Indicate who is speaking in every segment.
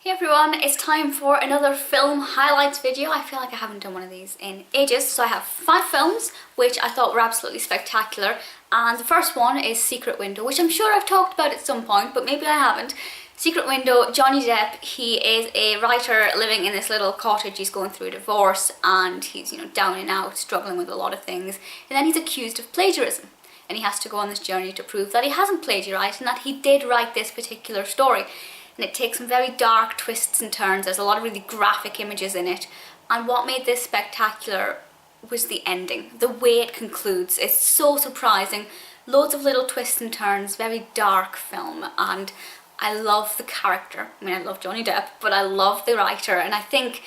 Speaker 1: Hey everyone, it's time for another film highlights video. I feel like I haven't done one of these in ages. So I have 5 films which I thought were absolutely spectacular, and the first one is Secret Window, which I'm sure I've talked about at some point, but maybe I haven't. Secret Window, Johnny Depp, he is a writer living in this little cottage. He's going through a divorce and he's, down and out, struggling with a lot of things, and then he's accused of plagiarism. And he has to go on this journey to prove that he hasn't plagiarized and that he did write this particular story. And it takes some very dark twists and turns. There's a lot of really graphic images in it. And what made this spectacular was the ending, the way it concludes. It's so surprising. Loads of little twists and turns, very dark film. And I love the character. I mean, I love Johnny Depp, but I love the writer. And I think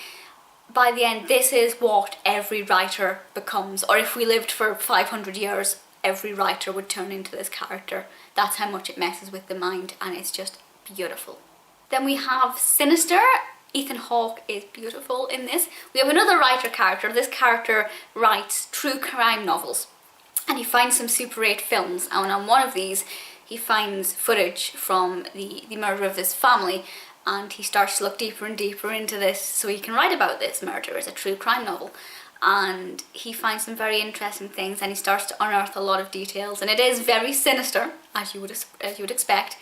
Speaker 1: by the end, this is what every writer becomes. Or if we lived for 500 years, every writer would turn into this character. That's how much it messes with the mind, and it's just beautiful. Then we have Sinister. Ethan Hawke is beautiful in this. We have another writer character. This character writes true crime novels, and he finds some Super 8 films, and on one of these he finds footage from the murder of this family, and he starts to look deeper and deeper into this so he can write about this murder as a true crime novel. And he finds some very interesting things, and he starts to unearth a lot of details, and it is very sinister, as you would expect,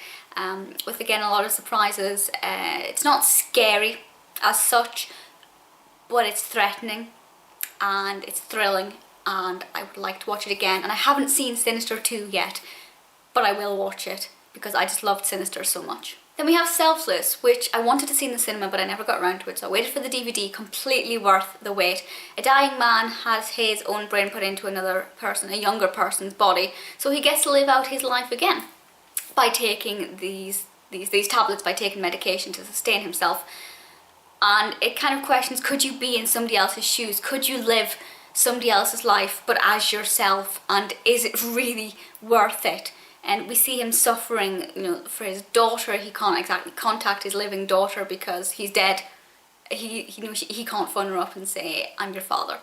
Speaker 1: with again a lot of surprises. It's not scary as such, but it's threatening and it's thrilling, and I would like to watch it again. And I haven't seen Sinister 2 yet, but I will watch it because I just loved Sinister so much. Then we have Selfless, which I wanted to see in the cinema but I never got around to it, so I waited for the DVD. Completely worth the wait. A dying man has his own brain put into another person, a younger person's body, so he gets to live out his life again by taking these tablets, by taking medication to sustain himself. And it kind of questions, could you be in somebody else's shoes? Could you live somebody else's life but as yourself, and is it really worth it? And we see him suffering, for his daughter. He can't exactly contact his living daughter because he's dead. He can't phone her up and say, I'm your father.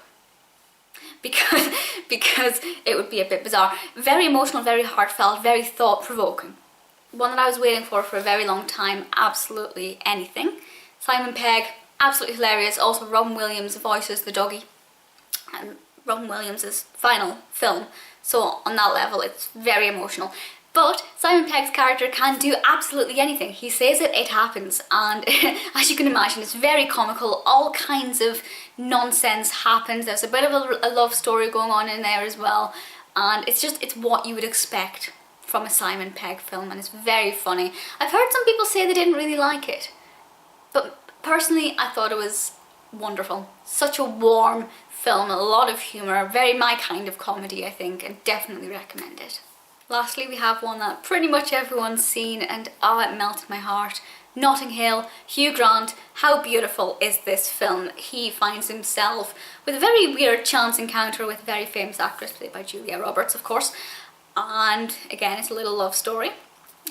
Speaker 1: Because it would be a bit bizarre. Very emotional, very heartfelt, very thought-provoking. One that I was waiting for a very long time, absolutely anything. Simon Pegg, absolutely hilarious. Also Robin Williams voices the doggy. And Robin Williams' final film. So on that level, it's very emotional. But Simon Pegg's character can do absolutely anything. He says it, it happens. And as you can imagine, it's very comical. All kinds of nonsense happens. There's a bit of a love story going on in there as well. And it's what you would expect from a Simon Pegg film, and it's very funny. I've heard some people say they didn't really like it, but personally I thought it was wonderful. Such a warm film, a lot of humour, very my kind of comedy, I think, and definitely recommend it. Lastly, we have one that pretty much everyone's seen, and oh, it melted my heart. Notting Hill, Hugh Grant. How beautiful is this film? He finds himself with a very weird chance encounter with a very famous actress played by Julia Roberts, of course. And again, it's a little love story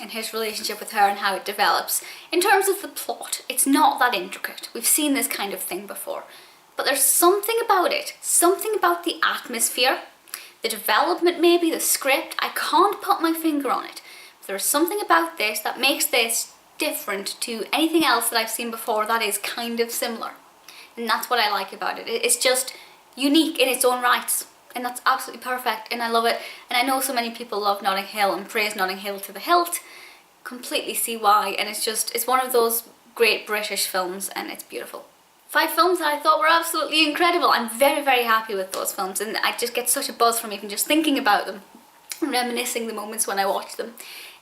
Speaker 1: and his relationship with her and how it develops. In terms of the plot, it's not that intricate. We've seen this kind of thing before. But there's something about it, something about the atmosphere, the development maybe, the script. I can't put my finger on it. But there's something about this that makes this different to anything else that I've seen before that is kind of similar. And that's what I like about it. It's just unique in its own rights. And that's absolutely perfect, and I love it. And I know so many people love Notting Hill and praise Notting Hill to the hilt. Completely see why, and it's one of those great British films, and it's beautiful. 5 films that I thought were absolutely incredible. I'm very, very happy with those films, and I just get such a buzz from even just thinking about them, reminiscing the moments when I watched them.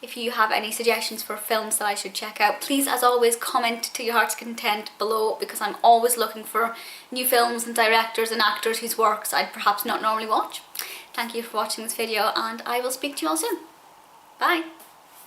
Speaker 1: If you have any suggestions for films that I should check out, please, as always, comment to your heart's content below, because I'm always looking for new films and directors and actors whose works I'd perhaps not normally watch. Thank you for watching this video, and I will speak to you all soon. Bye!